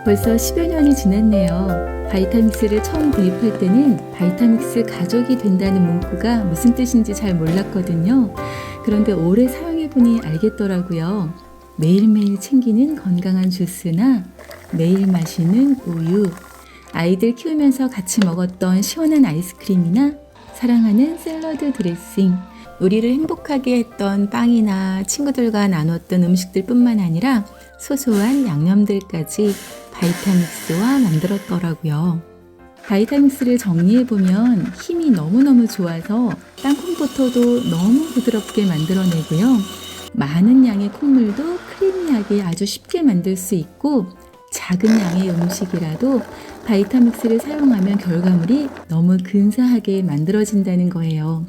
벌써 10여 년이 지났네요. 바이타믹스를 처음 구입할 때는 바이타믹스 가족이 된다는 문구가 무슨 뜻인지 잘 몰랐거든요. 그런데 오래 사용해보니 알겠더라고요. 매일매일 챙기는 건강한 주스나 매일 마시는 우유, 아이들 키우면서 같이 먹었던 시원한 아이스크림이나 사랑하는 샐러드 드레싱, 우리를 행복하게 했던 빵이나 친구들과 나눴던 음식들 뿐만 아니라 소소한 양념들까지 바이타믹스와 만들었더라고요. 바이타믹스를 정리해보면 힘이 너무너무 좋아서 땅콩버터도 너무 부드럽게 만들어내고요. 많은 양의 콩물도 크리미하게 아주 쉽게 만들 수 있고, 작은 양의 음식이라도 바이타믹스를 사용하면 결과물이 너무 근사하게 만들어진다는 거예요.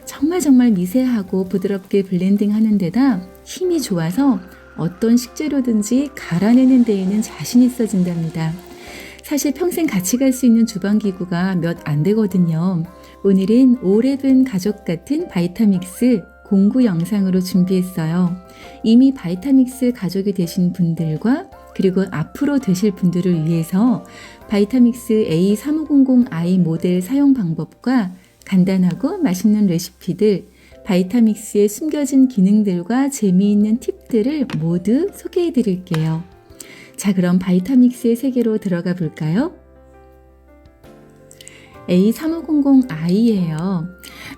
정말 미세하고 부드럽게 블렌딩 하는 데다 힘이 좋아서 어떤 식재료든지 갈아내는 데에는 자신 있어진답니다. 사실 평생 같이 갈 수 있는 주방기구가 몇 안 되거든요. 오늘은 오래된 가족 같은 바이타믹스 공구 영상으로 준비했어요. 이미 바이타믹스 가족이 되신 분들과 그리고 앞으로 되실 분들을 위해서 바이타믹스 A3500i 모델 사용 방법과 간단하고 맛있는 레시피들, 바이타믹스의 숨겨진 기능들과 재미있는 팁들을 모두 소개해 드릴게요. 자, 그럼 바이타믹스의 세계로 들어가 볼까요? A3500i예요.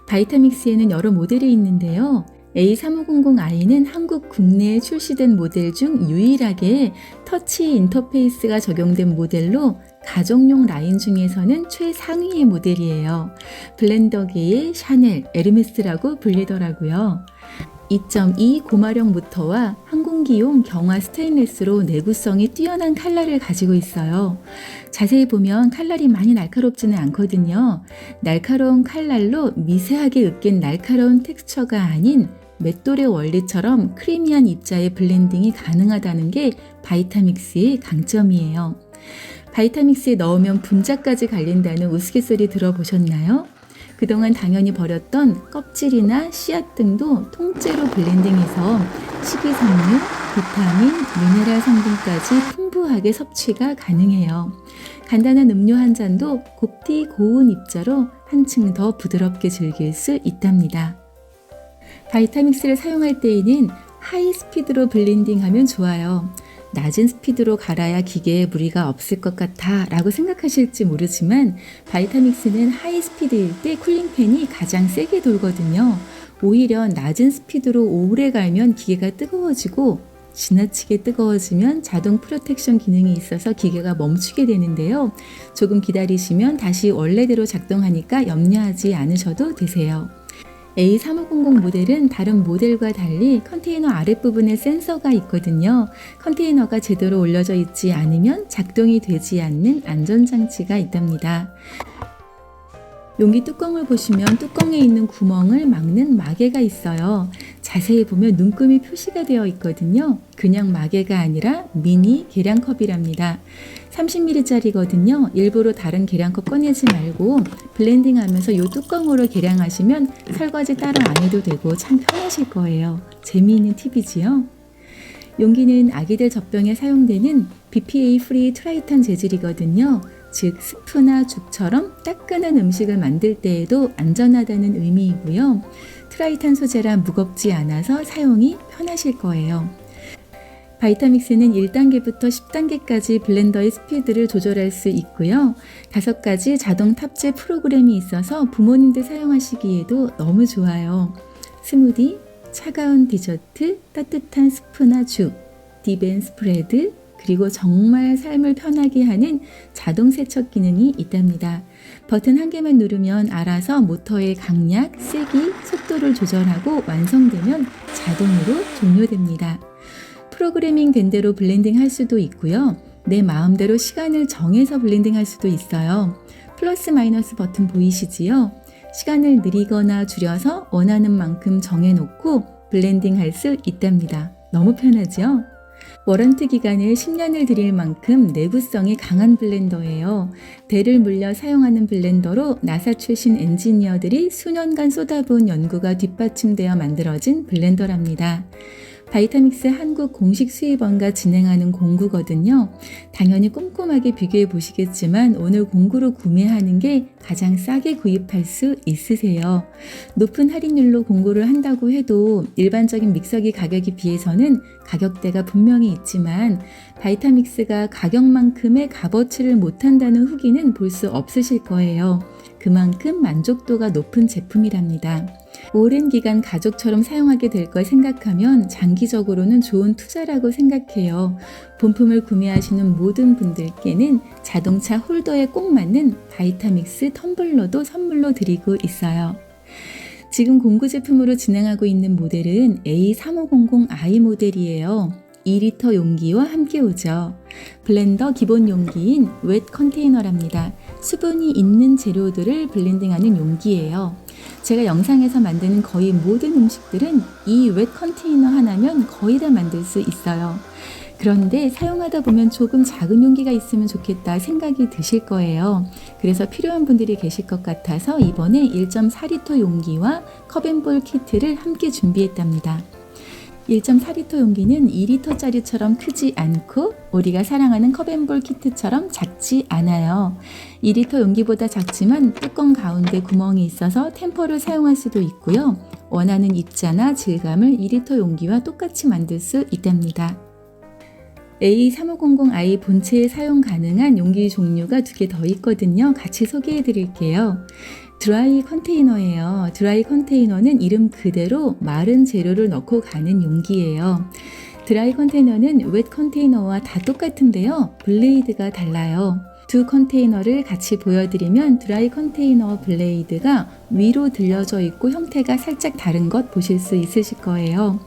바이타믹스에는 여러 모델이 있는데요. A3500i는 한국 국내에 출시된 모델 중 유일하게 터치 인터페이스가 적용된 모델로 가정용 라인 중에서는 최상위의 모델이에요. 블렌더계의 샤넬, 에르메스라고 불리더라고요. 2.2 고마력 모터와 항공기용 경화 스테인레스로 내구성이 뛰어난 칼날을 가지고 있어요. 자세히 보면 칼날이 많이 날카롭지는 않거든요. 날카로운 칼날로 미세하게 으깬 날카로운 텍스처가 아닌 맷돌의 원리처럼 크리미한 입자의 블렌딩이 가능하다는 게 바이타믹스의 강점이에요. 바이타믹스에 넣으면 분자까지 갈린다는 우스갯소리 들어보셨나요? 그동안 당연히 버렸던 껍질이나 씨앗 등도 통째로 블렌딩해서 식이섬유, 비타민, 미네랄 성분까지 풍부하게 섭취가 가능해요. 간단한 음료 한 잔도 곱디 고운 입자로 한층 더 부드럽게 즐길 수 있답니다. 바이타믹스를 사용할 때에는 하이 스피드로 블렌딩하면 좋아요. 낮은 스피드로 갈아야 기계에 무리가 없을 것 같아 라고 생각하실지 모르지만 바이타믹스는 하이 스피드일 때 쿨링팬이 가장 세게 돌거든요. 오히려 낮은 스피드로 오래 갈면 기계가 뜨거워지고 지나치게 뜨거워지면 자동 프로텍션 기능이 있어서 기계가 멈추게 되는데요. 조금 기다리시면 다시 원래대로 작동하니까 염려하지 않으셔도 되세요. A3500 모델은 다른 모델과 달리 컨테이너 아랫부분에 센서가 있거든요. 컨테이너가 제대로 올려져 있지 않으면 작동이 되지 않는 안전장치가 있답니다. 용기 뚜껑을 보시면 뚜껑에 있는 구멍을 막는 마개가 있어요. 자세히 보면 눈금이 표시가 되어 있거든요. 그냥 마개가 아니라 미니 계량컵이랍니다. 30ml짜리거든요. 일부러 다른 계량컵 꺼내지 말고 블렌딩 하면서 이 뚜껑으로 계량하시면 설거지 따로 안 해도 되고 참 편하실 거예요. 재미있는 팁이지요. 용기는 아기들 젖병에 사용되는 BPA 프리 트라이탄 재질이거든요. 즉 스프나 죽처럼 따끈한 음식을 만들 때에도 안전하다는 의미이고요. 트라이탄 소재라 무겁지 않아서 사용이 편하실 거예요. 바이타믹스는 1단계부터 10단계까지 블렌더의 스피드를 조절할 수 있고요. 5가지 자동 탑재 프로그램이 있어서 부모님들 사용하시기에도 너무 좋아요. 스무디, 차가운 디저트, 따뜻한 스프나 죽, 딥앤 스프레드, 그리고 정말 삶을 편하게 하는 자동 세척 기능이 있답니다. 버튼 한 개만 누르면 알아서 모터의 강약, 세기, 속도를 조절하고 완성되면 자동으로 종료됩니다. 프로그래밍 된 대로 블렌딩 할 수도 있고요. 내 마음대로 시간을 정해서 블렌딩 할 수도 있어요. 플러스 마이너스 버튼 보이시지요? 시간을 느리거나 줄여서 원하는 만큼 정해놓고 블렌딩 할 수 있답니다. 너무 편하죠? 워런티 기간을 10년을 드릴 만큼 내구성이 강한 블렌더예요. 대를 물려 사용하는 블렌더로 나사 출신 엔지니어들이 수년간 쏟아부은 연구가 뒷받침되어 만들어진 블렌더랍니다. 바이타믹스 한국 공식 수입원과 진행하는 공구거든요. 당연히 꼼꼼하게 비교해 보시겠지만 오늘 공구로 구매하는 게 가장 싸게 구입할 수 있으세요. 높은 할인율로 공구를 한다고 해도 일반적인 믹서기 가격에 비해서는 가격대가 분명히 있지만 바이타믹스가 가격만큼의 값어치를 못한다는 후기는 볼 수 없으실 거예요. 그만큼 만족도가 높은 제품이랍니다. 오랜 기간 가족처럼 사용하게 될 걸 생각하면 장기적으로는 좋은 투자라고 생각해요. 본품을 구매하시는 모든 분들께는 자동차 홀더에 꼭 맞는 바이타믹스 텀블러도 선물로 드리고 있어요. 지금 공구 제품으로 진행하고 있는 모델은 A3500i 모델이에요. 2리터 용기와 함께 오죠. 블렌더 기본 용기인 웻 컨테이너랍니다. 수분이 있는 재료들을 블렌딩하는 용기예요. 제가 영상에서 만드는 거의 모든 음식들은 이 웻 컨테이너 하나면 거의 다 만들 수 있어요. 그런데 사용하다 보면 조금 작은 용기가 있으면 좋겠다 생각이 드실 거예요. 그래서 필요한 분들이 계실 것 같아서 이번에 1.4리터 용기와 컵앤볼 키트를 함께 준비했답니다. 1.4리터 용기는 2리터짜리처럼 크지 않고 우리가 사랑하는 컵앤볼 키트처럼 작지 않아요. 2리터 용기보다 작지만 뚜껑 가운데 구멍이 있어서 템퍼를 사용할 수도 있고요. 원하는 입자나 질감을 2리터 용기와 똑같이 만들 수 있답니다. A3500i 본체에 사용 가능한 용기 종류가 2개 더 있거든요. 같이 소개해 드릴게요. 드라이 컨테이너예요. 드라이 컨테이너는 이름 그대로 마른 재료를 넣고 가는 용기예요. 드라이 컨테이너는 웻 컨테이너와 다 똑같은데요. 블레이드가 달라요. 두 컨테이너를 같이 보여드리면 드라이 컨테이너 블레이드가 위로 들려져 있고 형태가 살짝 다른 것 보실 수 있으실 거예요.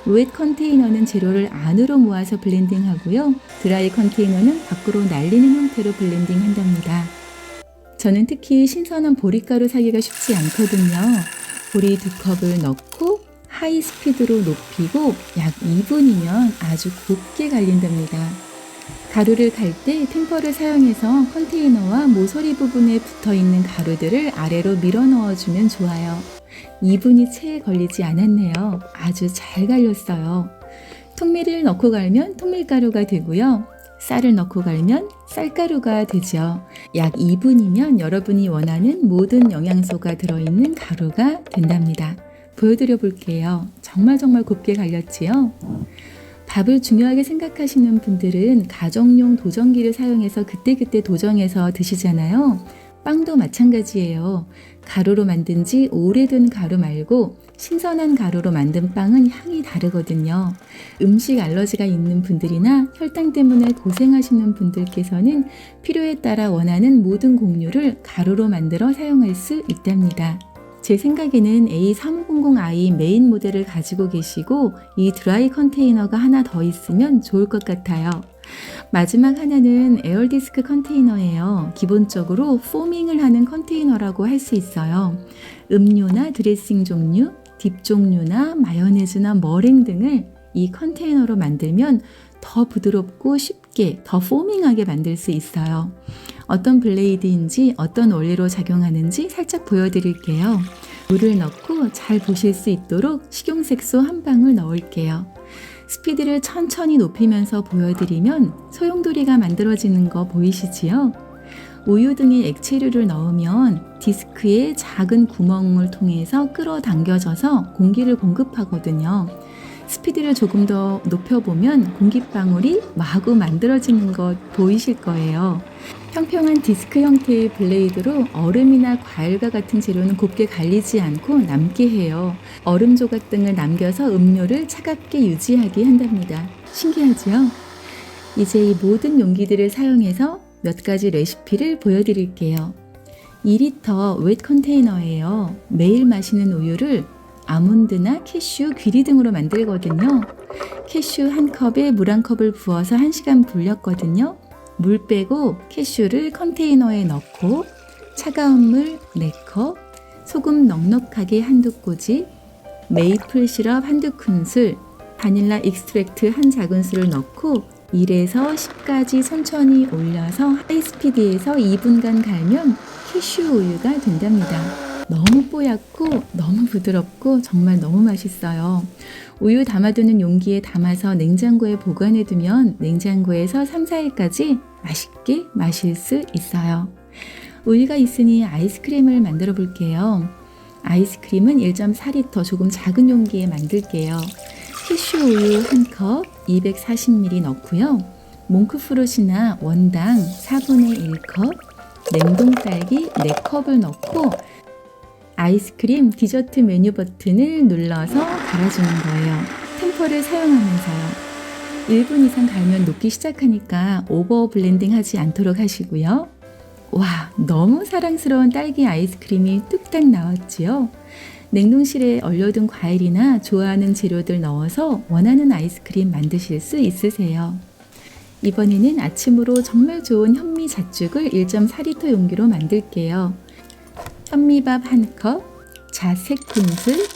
웻 컨테이너는 재료를 안으로 모아서 블렌딩 하고요. 드라이 컨테이너는 밖으로 날리는 형태로 블렌딩 한답니다. 저는 특히 신선한 보리가루 사기가 쉽지 않거든요. 보리 2컵을 넣고 하이 스피드로 높이고 약 2분이면 아주 곱게 갈린답니다. 가루를 갈 때 템퍼를 사용해서 컨테이너와 모서리 부분에 붙어있는 가루들을 아래로 밀어 넣어주면 좋아요. 2분이 채 걸리지 않았네요. 아주 잘 갈렸어요. 통밀을 넣고 갈면 통밀가루가 되고요. 쌀을 넣고 갈면 쌀가루가 되죠. 약 2분이면 여러분이 원하는 모든 영양소가 들어있는 가루가 된답니다. 보여드려 볼게요. 정말 곱게 갈렸지요? 밥을 중요하게 생각하시는 분들은 가정용 도전기를 사용해서 그때그때 도정해서 드시잖아요. 빵도 마찬가지예요. 가루로 만든 지 오래된 가루 말고 신선한 가루로 만든 빵은 향이 다르거든요. 음식 알러지가 있는 분들이나 혈당 때문에 고생하시는 분들께서는 필요에 따라 원하는 모든 곡류를 가루로 만들어 사용할 수 있답니다. 제 생각에는 A3500i 메인 모델을 가지고 계시고 이 드라이 컨테이너가 하나 더 있으면 좋을 것 같아요. 마지막 하나는 에어디스크 컨테이너예요. 기본적으로 포밍을 하는 컨테이너라고 할 수 있어요. 음료나 드레싱 종류, 딥 종류나 마요네즈나 머랭 등을 이 컨테이너로 만들면 더 부드럽고 쉽게 더 포밍하게 만들 수 있어요. 어떤 블레이드인지 어떤 원리로 작용하는지 살짝 보여드릴게요. 물을 넣고 잘 보실 수 있도록 식용색소 한 방울 넣을게요. 스피드를 천천히 높이면서 보여드리면 소용돌이가 만들어지는 거 보이시지요? 우유 등의 액체류를 넣으면 디스크의 작은 구멍을 통해서 끌어당겨져서 공기를 공급하거든요. 스피드를 조금 더 높여보면 공기방울이 마구 만들어지는 것 보이실 거예요. 평평한 디스크 형태의 블레이드로 얼음이나 과일과 같은 재료는 곱게 갈리지 않고 남게 해요. 얼음 조각 등을 남겨서 음료를 차갑게 유지하게 한답니다. 신기하죠? 이제 이 모든 용기들을 사용해서 몇 가지 레시피를 보여드릴게요. 2리터 웻 컨테이너예요. 매일 마시는 우유를 아몬드나 캐슈, 귀리 등으로 만들거든요. 캐슈 한 컵에 물 한 컵을 부어서 1시간 불렸거든요. 물 빼고 캐슈를 컨테이너에 넣고 차가운 물 4컵, 소금 넉넉하게 한두 꼬집, 메이플 시럽 한두 큰술, 바닐라 익스트랙트 한 작은술을 넣고 1에서 10까지 천천히 올려서 하이스피드에서 2분간 갈면 캐슈 우유가 된답니다. 너무 뽀얗고 너무 부드럽고 정말 너무 맛있어요. 우유 담아두는 용기에 담아서 냉장고에 보관해두면 냉장고에서 3, 4일까지 맛있게 마실 수 있어요. 우유가 있으니 아이스크림을 만들어 볼게요. 아이스크림은 1.4L 조금 작은 용기에 만들게요. 캐슈 우유 1컵 240ml 넣고요. 몽크프루시나 원당 4분의 1컵, 냉동 딸기 4컵을 넣고 아이스크림 디저트 메뉴 버튼을 눌러서 갈아주는 거예요. 템퍼를 사용하면서요. 1분 이상 갈면 녹기 시작하니까 오버 블렌딩 하지 않도록 하시고요. 와, 너무 사랑스러운 딸기 아이스크림이 뚝딱 나왔지요. 냉동실에 얼려둔 과일이나 좋아하는 재료들 넣어서 원하는 아이스크림 만드실 수 있으세요. 이번에는 아침으로 정말 좋은 현미 잣죽을 1.4L 용기로 만들게요. 현미밥 1컵, 잣 3큰술,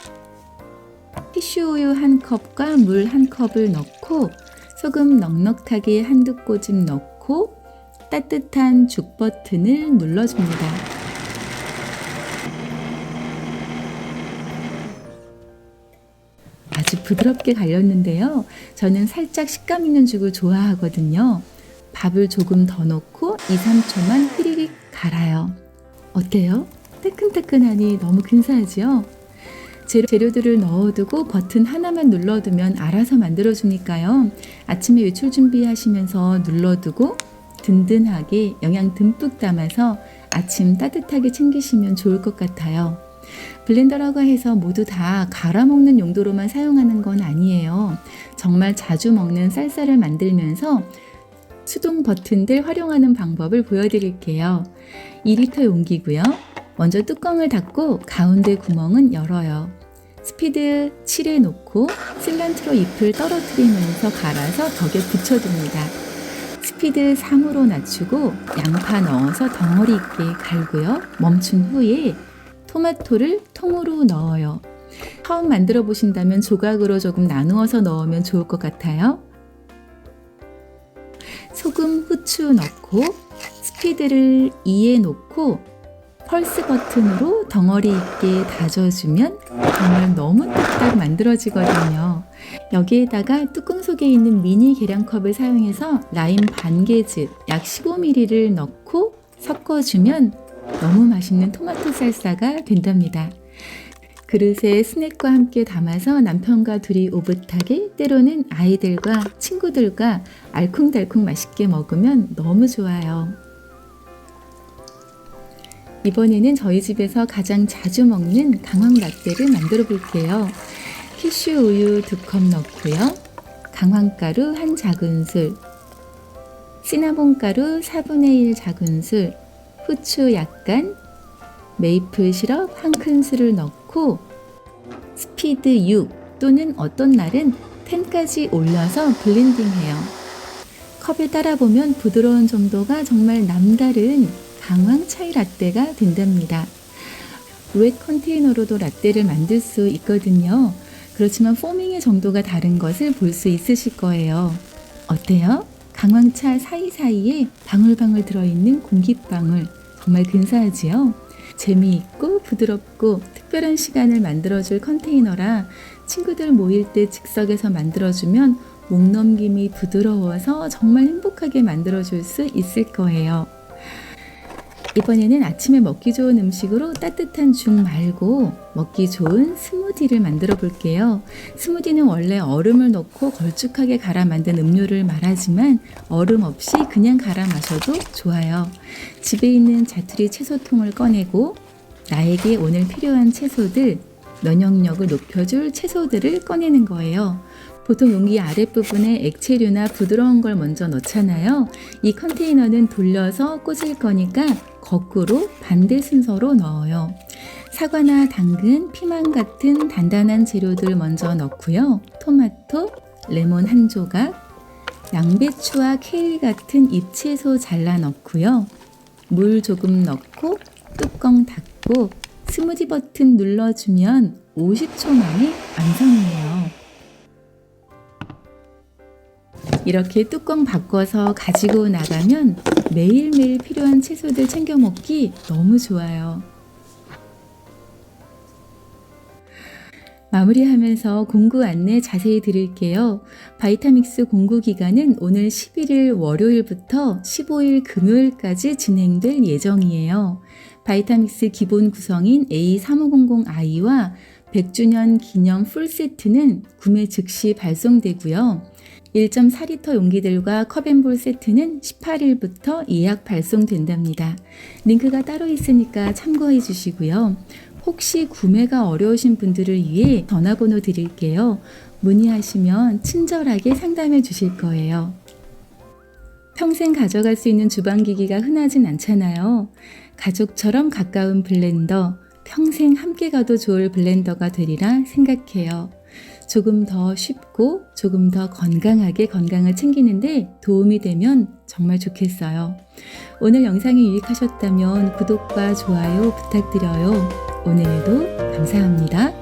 캐슈우유 1컵과 물 1컵을 넣고 소금 넉넉하게 한두 꼬집 넣고 따뜻한 죽 버튼을 눌러줍니다. 아주 부드럽게 갈렸는데요. 저는 살짝 식감 있는 죽을 좋아하거든요. 밥을 조금 더 넣고 2, 3초만 흐리릭 갈아요. 어때요? 뜨끈뜨끈하니 너무 근사하지요? 재료들을 넣어두고 버튼 하나만 눌러두면 알아서 만들어주니까요. 아침에 외출 준비하시면서 눌러두고 든든하게 영양 듬뿍 담아서 아침 따뜻하게 챙기시면 좋을 것 같아요. 블렌더라고 해서 모두 다 갈아 먹는 용도로만 사용하는 건 아니에요. 정말 자주 먹는 쌀쌀을 만들면서 수동 버튼들 활용하는 방법을 보여드릴게요. 2리터 용기고요. 먼저 뚜껑을 닫고 가운데 구멍은 열어요. 스피드 7에 놓고 실란트로 잎을 떨어뜨리면서 갈아서 덕에 붙여둡니다. 스피드 3으로 낮추고 양파 넣어서 덩어리 있게 갈고요. 멈춘 후에 토마토를 통으로 넣어요. 처음 만들어 보신다면 조각으로 조금 나누어서 넣으면 좋을 것 같아요. 소금, 후추 넣고 스피드를 2에 놓고 펄스 버튼으로 덩어리 있게 다져주면 정말 너무 뚝딱 만들어지거든요. 여기에다가 뚜껑 속에 있는 미니 계량컵을 사용해서 라임 반 개즙 약 15ml를 넣고 섞어주면 너무 맛있는 토마토 살사가 된답니다. 그릇에 스낵과 함께 담아서 남편과 둘이 오붓하게 때로는 아이들과 친구들과 알콩달콩 맛있게 먹으면 너무 좋아요. 이번에는 저희 집에서 가장 자주 먹는 강황 라떼를 만들어 볼게요. 캐슈 우유 2컵 넣고요. 강황가루 1 작은술, 시나몬 가루 4분의 1 작은술, 후추 약간, 메이플 시럽 1큰술을 넣고 스피드 6 또는 어떤 날은 10까지 올려서 블렌딩해요. 컵에 따라 보면 부드러운 정도가 정말 남다른 강황 차이 라떼가 된답니다. 웻 컨테이너로도 라떼를 만들 수 있거든요. 그렇지만 포밍의 정도가 다른 것을 볼 수 있으실 거예요. 어때요? 강황차 사이사이에 방울방울 들어있는 공기방울 정말 근사하지요? 재미있고 부드럽고 특별한 시간을 만들어줄 컨테이너라 친구들 모일 때 즉석에서 만들어주면 목 넘김이 부드러워서 정말 행복하게 만들어줄 수 있을 거예요. 이번에는 아침에 먹기 좋은 음식으로 따뜻한 죽 말고 먹기 좋은 스무디를 만들어 볼게요. 스무디는 원래 얼음을 넣고 걸쭉하게 갈아 만든 음료를 말하지만 얼음 없이 그냥 갈아 마셔도 좋아요. 집에 있는 자투리 채소통을 꺼내고 나에게 오늘 필요한 채소들, 면역력을 높여줄 채소들을 꺼내는 거예요. 보통 용기 아랫부분에 액체류나 부드러운 걸 먼저 넣잖아요. 이 컨테이너는 돌려서 꽂을 거니까 거꾸로 반대 순서로 넣어요. 사과나 당근, 피망 같은 단단한 재료들 먼저 넣고요. 토마토, 레몬 1조각, 양배추와 케일 같은 잎채소 잘라 넣고요. 물 조금 넣고 뚜껑 닫고 스무디 버튼 눌러주면 50초 만에 완성이에요. 이렇게 뚜껑 바꿔서 가지고 나가면 매일매일 필요한 채소들 챙겨 먹기 너무 좋아요. 마무리하면서 공구 안내 자세히 드릴게요. 바이타믹스 공구 기간은 오늘 11일 월요일부터 15일 금요일까지 진행될 예정이에요. 바이타믹스 기본 구성인 A3500i와 100주년 기념 풀세트는 구매 즉시 발송되고요. 1.4리터 용기들과 컵앤볼 세트는 18일부터 예약 발송된답니다. 링크가 따로 있으니까 참고해 주시고요. 혹시 구매가 어려우신 분들을 위해 전화번호 드릴게요. 문의하시면 친절하게 상담해 주실 거예요. 평생 가져갈 수 있는 주방기기가 흔하진 않잖아요. 가족처럼 가까운 블렌더, 평생 함께 가도 좋을 블렌더가 되리라 생각해요. 조금 더 쉽고 조금 더 건강하게 건강을 챙기는데 도움이 되면 정말 좋겠어요. 오늘 영상이 유익하셨다면 구독과 좋아요 부탁드려요. 오늘도 감사합니다.